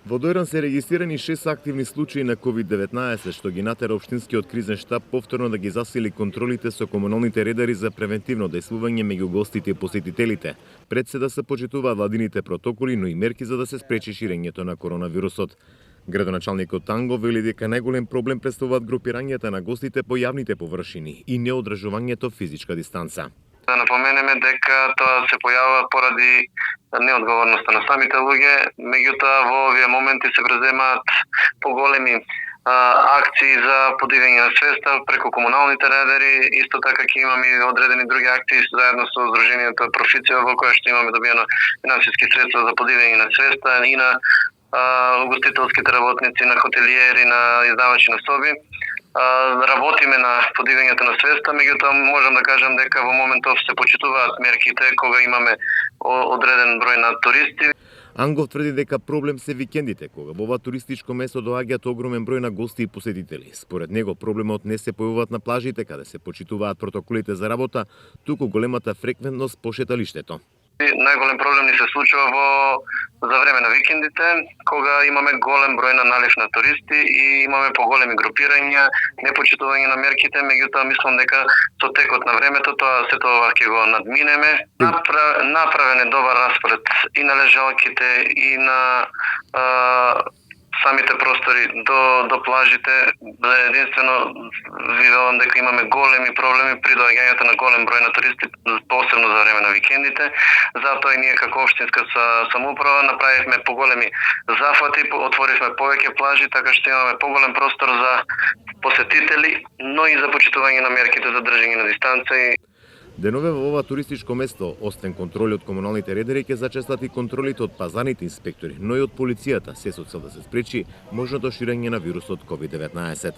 Во Дојран се регистрирани 6 активни случаи на COVID-19, што ги натера општинскиот кризен штаб повторно да ги засили контролите со комуналните редари за превентивно дејствување меѓу гостите и посетителите. Пред се да се почитуваат владините протоколи, но и мерки за да се спречи ширењето на коронавирусот. Градоначалникот Танго вели дека најголем проблем представуваат групирањата на гостите по јавните површини и неодржувањето физичка дистанца. Да напоменеме дека тоа се појавува поради неодговорноста на самите луѓе, меѓутоа во овие моменти се преземаат поголеми акции за подигање на свеста преку комуналните редари, исто така ќе имаме и одредени други акции заедно со Здруженијето Профиција во кое што имаме добиено финансиски средства за подигање на свеста и на угостителските работници, на хотелиери, на издавачи на соби. Работиме на подигањето на свеста, меѓутоа можам да кажам дека во моментов се почитуваат мерките кога имаме одреден број на туристи. Ангов тврди дека проблем се викендите, кога во ова туристичко место доаѓаат огромен број на гости и посетители. Според него проблемот не се појавуваат на плажите каде се почитуваат протоколите за работа, туку големата фреквентност по шеталиштето. Најголем проблем ни се случува за време на викендите, кога имаме голем број на налив на туристи и имаме поголеми групирања, непочитување на мерките, меѓутоа мислам дека со текот на времето сето ова ќе го надминеме. Направен е добар распоред и на лежалките и на самите простори до плажите. Единствено видовам дека имаме големи проблеми при доаѓањето на голем број на туристи, посебно за време на викендите. Затоа и ние како општинска самоуправа направивме поголеми зафати, отворивме повеќе плажи, така што имаме поголем простор за посетители, но и за почитување на мерките за држање на дистанца. Денове во ова туристичко место, освен контроли од комуналните редари, ќе зачестат и контролите од пазарните инспектори, но и од полицијата, се со цел да се спречи можното ширење на вирусот COVID-19.